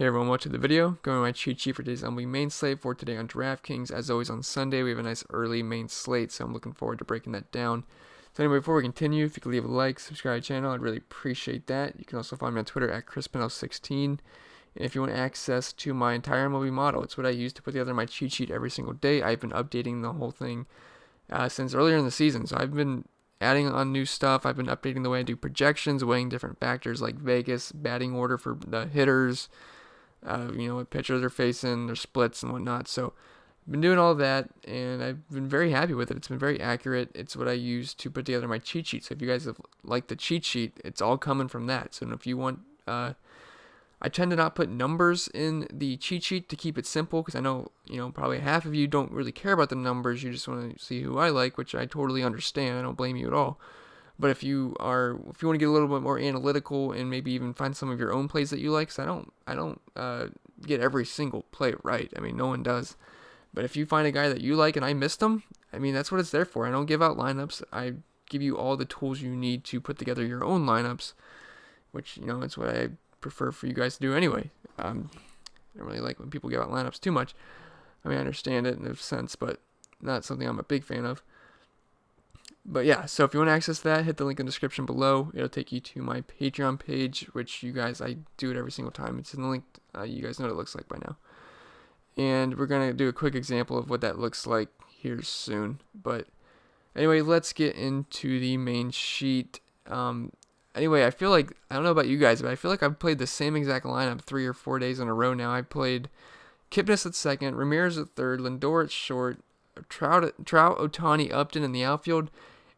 Hey everyone, welcome to the video. Going to my cheat sheet for today's MLB main slate for today on DraftKings. As always on Sunday, we have a nice early main slate, so I'm looking forward to breaking that down. So anyway, before we continue, if you could leave a like, subscribe to the channel, I'd really appreciate that. You can also find me on Twitter at ChrisPinell16. And if you want access to my entire MLB model, it's what I use to put together my cheat sheet every single day. I've been updating the whole thing since earlier in the season, so I've been adding on new stuff. I've been updating the way I do projections, weighing different factors like Vegas, batting order for the hitters, what pitchers they're facing, their splits and whatnot. So I've been doing all that, and I've been very happy with it. It's been very accurate. It's what I use to put together my cheat sheet. So if you guys have liked the cheat sheet, it's all coming from that. So if you want, I tend to not put numbers in the cheat sheet to keep it simple, because I know, probably half of you don't really care about the numbers. You just want to see who I like, which I totally understand. I don't blame you at all. But if you want to get a little bit more analytical and maybe even find some of your own plays that you like, because I don't get every single play right. I mean, no one does. But if you find a guy that you like and I missed him, I mean, that's what it's there for. I don't give out lineups. I give you all the tools you need to put together your own lineups, which, it's what I prefer for you guys to do anyway. I don't really like when people give out lineups too much. I mean, I understand it in a sense, but not something I'm a big fan of. But yeah, so if you want to access that, hit the link in the description below. It'll take you to my Patreon page, which I do it every single time. It's in the link. You guys know what it looks like by now. And we're going to do a quick example of what that looks like here soon. But anyway, let's get into the main sheet. Anyway, I feel like, I don't know about you guys, but I feel like I've played the same exact lineup 3 or 4 days in a row now. I played Kipnis at second, Ramirez at third, Lindor at short, Trout, Ohtani, Upton in the outfield,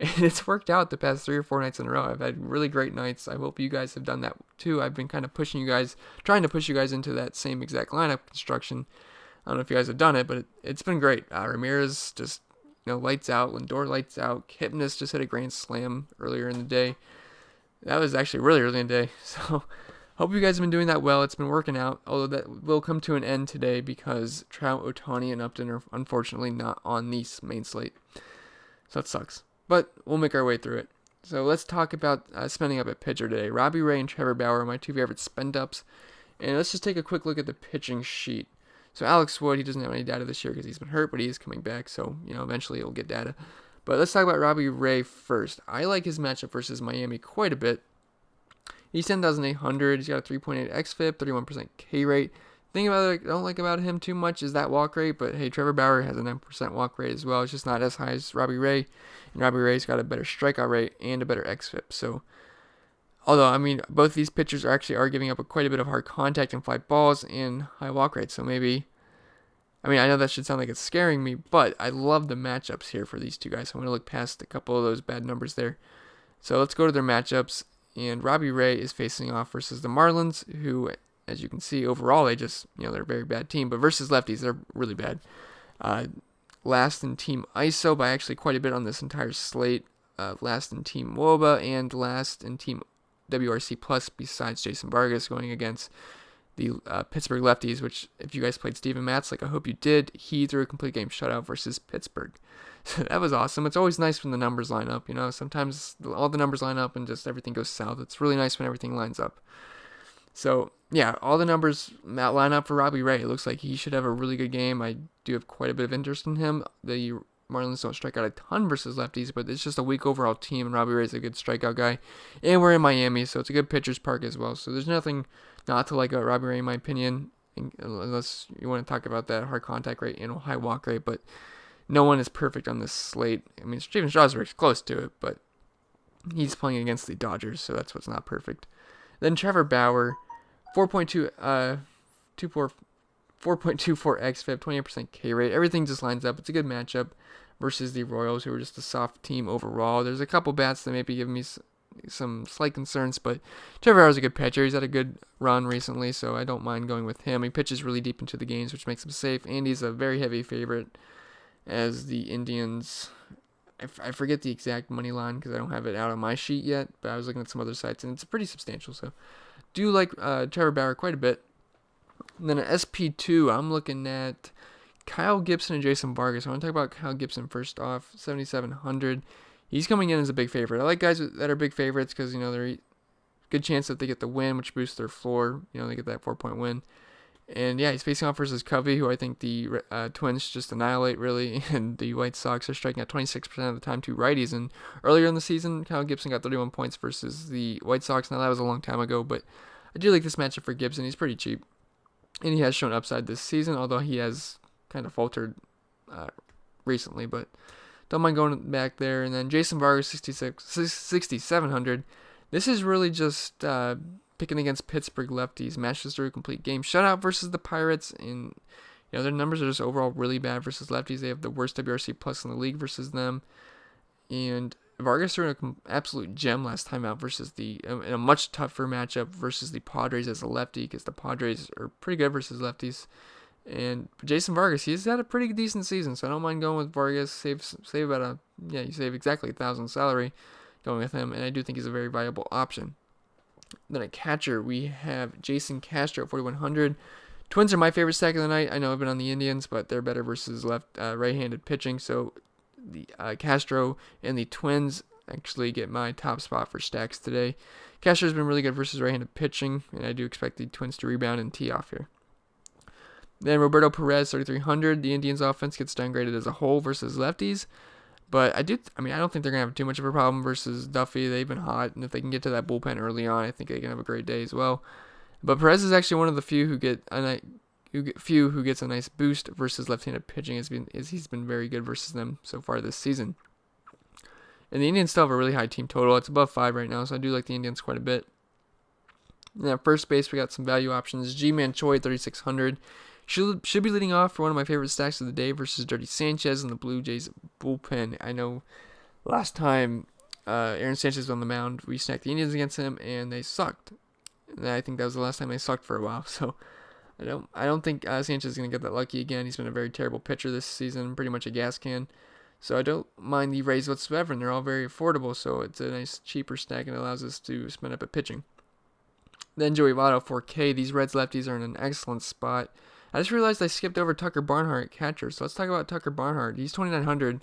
and it's worked out the past 3 or 4 nights in a row. I've had really great nights. I hope you guys have done that too. I've been kind of trying to push you guys into that same exact lineup construction. I don't know if you guys have done it, but it's been great. Ramirez just, lights out. Lindor lights out. Kipnis just hit a grand slam earlier in the day. That was actually really early in the day. So hope you guys have been doing that well. It's been working out, although that will come to an end today because Trout, Ohtani, and Upton are unfortunately not on the main slate. So that sucks. But we'll make our way through it. So let's talk about spending up at pitcher today. Robbie Ray and Trevor Bauer are my 2 favorite spend ups. And let's just take a quick look at the pitching sheet. So Alex Wood, he doesn't have any data this year because he's been hurt, but he is coming back. So, eventually he'll get data. But let's talk about Robbie Ray first. I like his matchup versus Miami quite a bit. He's 10,800. He's got a 3.8 xFIP, 31% K rate. Thing about it I don't like about him too much is that walk rate, but hey, Trevor Bauer has a 9% walk rate as well. It's just not as high as Robbie Ray, and Robbie Ray's got a better strikeout rate and a better xFIP. So, although, both these pitchers are giving up quite a bit of hard contact and fly balls and high walk rates, so maybe, I know that should sound like it's scaring me, but I love the matchups here for these two guys. So I'm going to look past a couple of those bad numbers there. So let's go to their matchups. And Robbie Ray is facing off versus the Marlins, who, as you can see, overall, they just, they're a very bad team. But versus lefties, they're really bad. Last in team ISO by actually quite a bit on this entire slate. Last in team WOBA and last in team WRC Plus besides Jason Vargas going against the Pittsburgh lefties, which if you guys played Steven Matz, like I hope you did, he threw a complete game shutout versus Pittsburgh. So that was awesome. It's always nice when the numbers line up, sometimes all the numbers line up and just everything goes south. It's really nice when everything lines up. So yeah, all the numbers line up for Robbie Ray. It looks like he should have a really good game. I do have quite a bit of interest in him. The Marlins don't strike out a ton versus lefties, but it's just a weak overall team, and Robbie Ray's a good strikeout guy. And we're in Miami, so it's a good pitcher's park as well. So there's nothing not to like about Robbie Ray, in my opinion, unless you want to talk about that hard contact rate and high walk rate. But no one is perfect on this slate. Steven Strasburg's close to it, but he's playing against the Dodgers, so that's what's not perfect. Then Trevor Bauer, 4.24 xFIP, 28% K rate. Everything just lines up. It's a good matchup versus the Royals, who are just a soft team overall. There's a couple bats that may be giving me some slight concerns, but Trevor Bauer's a good pitcher. He's had a good run recently, so I don't mind going with him. He pitches really deep into the games, which makes him safe, and he's a very heavy favorite as the Indians. I forget the exact money line because I don't have it out on my sheet yet, but I was looking at some other sites, and it's pretty substantial, so do like Trevor Bauer quite a bit. And then at SP2, I'm looking at Kyle Gibson and Jason Vargas. I want to talk about Kyle Gibson first off, 7,700. He's coming in as a big favorite. I like guys that are big favorites because, they're good chance that they get the win, which boosts their floor. They get that 4-point win. And yeah, he's facing off versus Covey, who I think the Twins just annihilate, really. And the White Sox are striking out 26% of the time to righties. And earlier in the season, Kyle Gibson got 31 points versus the White Sox. Now, that was a long time ago, but I do like this matchup for Gibson. He's pretty cheap. And he has shown upside this season, although he has kind of faltered recently. But don't mind going back there. And then Jason Vargas, 6,700. This is really just picking against Pittsburgh lefties. Matches through a complete game shutout versus the Pirates. And their numbers are just overall really bad versus lefties. They have the worst WRC plus in the league versus them. And Vargas threw an absolute gem last time out versus in a much tougher matchup versus the Padres as a lefty, because the Padres are pretty good versus lefties. And Jason Vargas, he's had a pretty decent season, so I don't mind going with Vargas. Save about you save exactly $1,000 salary going with him, and I do think he's a very viable option. Then at catcher, we have Jason Castro at 4,100. Twins are my favorite stack of the night. I know I've been on the Indians, but they're better versus right-handed pitching, so the Castro and the Twins actually get my top spot for stacks today. Castro's been really good versus right-handed pitching, and I do expect the Twins to rebound and tee off here. Then Roberto Perez, 3,300. The Indians' offense gets downgraded as a whole versus lefties, but I don't think they're going to have too much of a problem versus Duffy. They've been hot, and if they can get to that bullpen early on, I think they can have a great day as well. But Perez is actually one of the few who gets a nice boost versus left-handed pitching, as he's been very good versus them so far this season. And the Indians still have a really high team total. It's above 5 right now, so I do like the Indians quite a bit. And at first base, we got some value options. G-Man Choi, 3,600. Should be leading off for one of my favorite stacks of the day versus Dirty Sanchez in the Blue Jays bullpen. I know last time Aaron Sanchez was on the mound, we stacked the Indians against him, and they sucked. And I think that was the last time they sucked for a while. So I don't think Sanchez is going to get that lucky again. He's been a very terrible pitcher this season, pretty much a gas can. So I don't mind the Rays whatsoever, and they're all very affordable. So it's a nice cheaper stack, and it allows us to spend up at pitching. Then Joey Votto, 4K. These Reds lefties are in an excellent spot. I just realized I skipped over Tucker Barnhart at catcher, so let's talk about Tucker Barnhart. He's 2,900.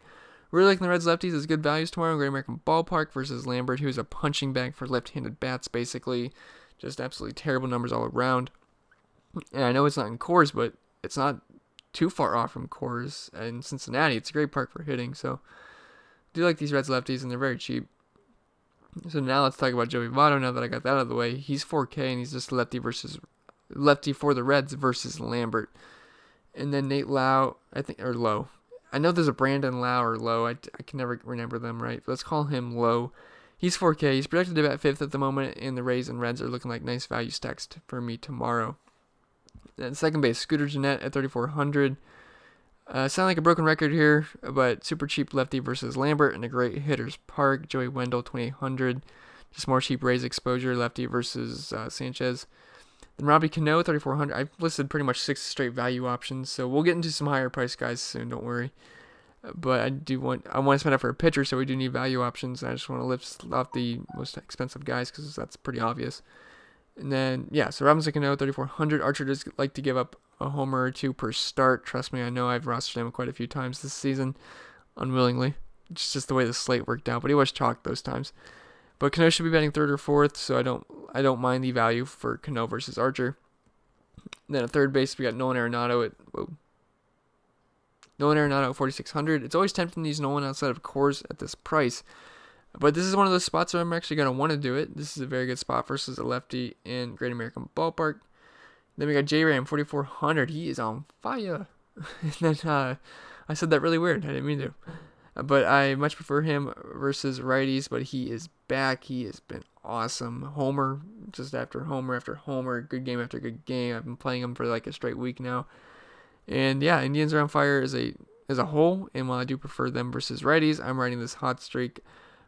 Really liking the Reds lefties as good values tomorrow in Great American Ballpark versus Lambert, who's a punching bag for left-handed bats, basically. Just absolutely terrible numbers all around. And I know it's not in Coors, but it's not too far off from Coors. And Cincinnati, it's a great park for hitting, so I do like these Reds lefties, and they're very cheap. So now let's talk about Joey Votto, now that I got that out of the way. He's 4K, and he's just lefty for the Reds versus Lambert. And then Nate Lowe, Lowe. I know there's a Brandon Lowe or Lowe. I can never remember them right. Let's call him Lowe. He's 4K. He's projected to bat 5th at the moment, and the Rays and Reds are looking like nice value stacks for me tomorrow. Then second base, Scooter Gennett at 3,400. Sound like a broken record here, but super cheap lefty versus Lambert in a great hitter's park. Joey Wendell, 2,800. Just more cheap Rays exposure, lefty versus Sanchez. Then Robbie Cano, 3,400. I've listed pretty much 6 straight value options, so we'll get into some higher price guys soon, don't worry. But I want to spend up for a pitcher, so we do need value options. I just want to lift off the most expensive guys because that's pretty obvious. And then, so Robinson Cano, 3,400. Archer does like to give up a homer or 2 per start. Trust me, I know I've rostered him quite a few times this season, unwillingly. It's just the way the slate worked out, but he was chalked those times. But Cano should be batting 3rd or 4th, so I don't mind the value for Cano versus Archer. And then at third base, we got Nolan Arenado at 4,600. It's always tempting to use Nolan outside of Coors at this price, but this is one of those spots where I'm actually going to want to do it. This is a very good spot versus a lefty in Great American Ballpark. Then we got J-Ram, 4,400. He is on fire. And then I said that really weird. I didn't mean to. But I much prefer him versus righties, but he is back. He has been awesome. Homer, just after homer after homer, good game after good game. I've been playing him for like a straight week now. And yeah, Indians are on fire as a whole, and while I do prefer them versus righties, I'm riding this hot streak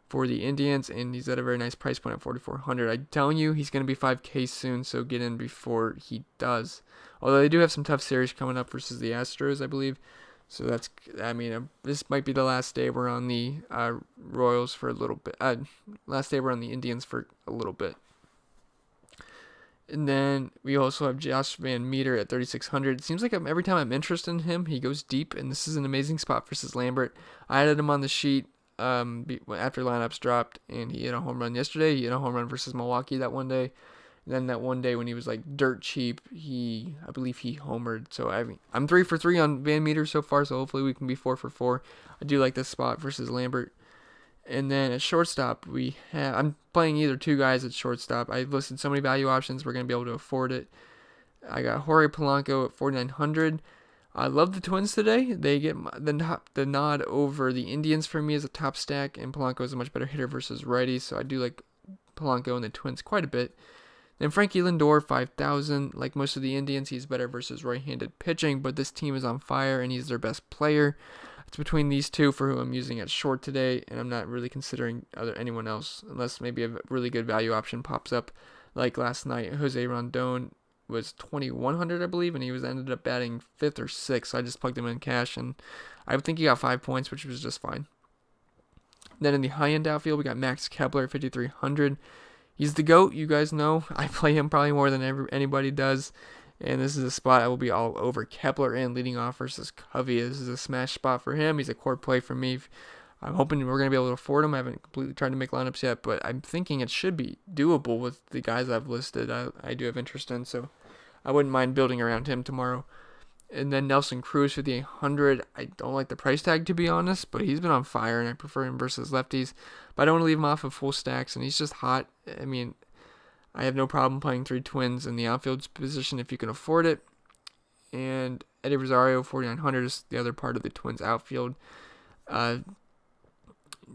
for the Indians, and he's at a very nice price point at 4,400. I'm telling you, he's going to be 5K soon, so get in before he does. Although they do have some tough series coming up versus the Astros, I believe. So this might be the last day we're on the Royals for a little bit. Last day we're on the Indians for a little bit. And then we also have Josh Van Meter at 3,600. It seems like every time I'm interested in him, he goes deep, and this is an amazing spot versus Lambert. I added him on the sheet after lineups dropped, and he hit a home run yesterday. He hit a home run versus Milwaukee that one day. And then that one day when he was like dirt cheap, I believe he homered. So I mean, I'm 3 for 3 on Van Meter so far. So hopefully we can be 4 for 4. I do like this spot versus Lambert. And then at shortstop, I'm playing either two guys at shortstop. I've listed so many value options, we're going to be able to afford it. I got Jorge Polanco at 4,900. I love the Twins today. They get the nod over the Indians for me as a top stack, and Polanco is a much better hitter versus righties, so I do like Polanco and the Twins quite a bit. Then Frankie Lindor, 5,000. Like most of the Indians, he's better versus right-handed pitching, but this team is on fire, and he's their best player. It's between these two for who I'm using at short today, and I'm not really considering anyone else, unless maybe a really good value option pops up. Like last night, Jose Rondon was 2,100, I believe, and he ended up batting 5th or 6th, so I just plugged him in cash, and I think he got 5 points, which was just fine. Then in the high-end outfield, we got Max Kepler at 5,300. He's the GOAT, you guys know. I play him probably more than anybody does, and this is a spot I will be all over Kepler in leading off versus Covey. This is a smash spot for him. He's a core play for me. I'm hoping we're going to be able to afford him. I haven't completely tried to make lineups yet, but I'm thinking it should be doable with the guys I've listed. I do have interest in, so I wouldn't mind building around him tomorrow. And then Nelson Cruz for the 800. I don't like the price tag, to be honest, but he's been on fire, and I prefer him versus lefties. But I don't want to leave him off of full stacks, and he's just hot. I mean, I have no problem playing 3 Twins in the outfield position if you can afford it. And Eddie Rosario, 4,900, is the other part of the Twins outfield.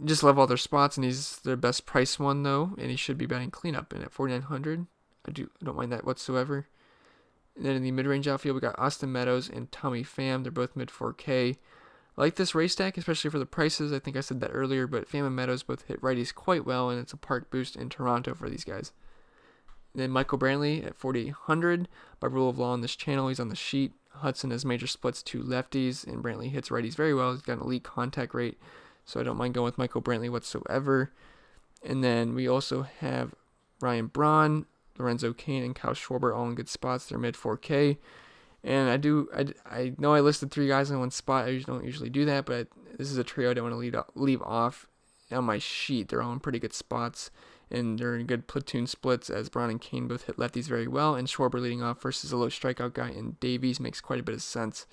Just love all their spots, and he's their best price one, though, and he should be batting cleanup. And at 4,900, I don't mind that whatsoever. And then in the mid-range outfield, we got Austin Meadows and Tommy Pham. They're both mid 4K. I like this race stack, especially for the prices. I think I said that earlier, but Pham and Meadows both hit righties quite well, and it's a park boost in Toronto for these guys. And then Michael Brantley at 4,800. By rule of law on this channel, he's on the sheet. Hudson has major splits to lefties, and Brantley hits righties very well. He's got an elite contact rate, so I don't mind going with Michael Brantley whatsoever. And then we also have Ryan Braun, Lorenzo Cain, and Kyle Schwarber all in good spots. They're mid 4K. And I know I listed 3 guys in one spot. I don't usually do that, but this is a trio I don't want to leave off on my sheet. They're all in pretty good spots, and they're in good platoon splits, as Braun and Cain both hit lefties very well, and Schwarber leading off versus a low strikeout guy in Davies makes quite a bit of sense.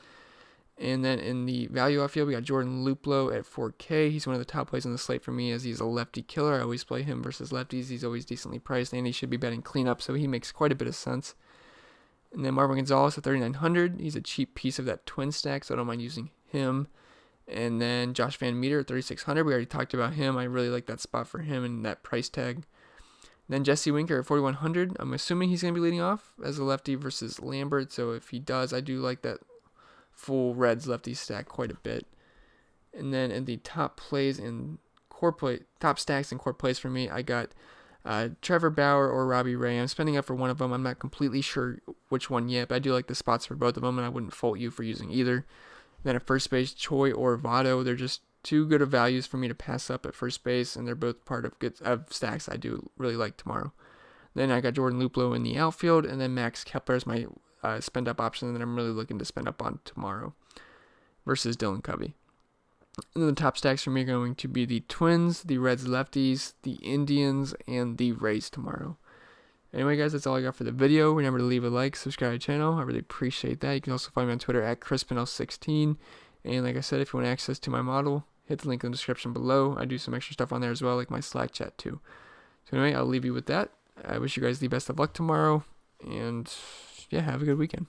And then in the value outfield, we got Jordan Luplow at 4K. He's one of the top plays on the slate for me, as he's a lefty killer. I always play him versus lefties. He's always decently priced, and he should be batting cleanup, so he makes quite a bit of sense. And then Marwin Gonzalez at 3,900. He's a cheap piece of that twin stack, so I don't mind using him. And then Josh Van Meter at 3,600. We already talked about him. I really like that spot for him and that price tag. And then Jesse Winker at 4,100. I'm assuming he's going to be leading off as a lefty versus Lambert, so if he does, I do like that full Reds lefty stack quite a bit. And then in the top stacks and core plays for me, I got Trevor Bauer or Robbie Ray. I'm spending up for one of them. I'm not completely sure which one yet, but I do like the spots for both of them, and I wouldn't fault you for using either. Then at first base, Choi or Votto. They're just too good of values for me to pass up at first base, and they're both part of stacks I do really like tomorrow. Then I got Jordan Luplow in the outfield, and then Max Kepler is my spend up option that I'm really looking to spend up on tomorrow versus Dylan Covey. And then the top stacks for me are going to be the Twins, the Reds lefties, the Indians, and the Rays tomorrow. Anyway, guys, that's all I got for the video. Remember to leave a like, subscribe to the channel. I really appreciate that. You can also find me on Twitter at CrispinL16. And like I said, if you want access to my model, hit the link in the description below. I do some extra stuff on there as well, like my Slack chat too. So anyway, I'll leave you with that. I wish you guys the best of luck tomorrow. And yeah, have a good weekend.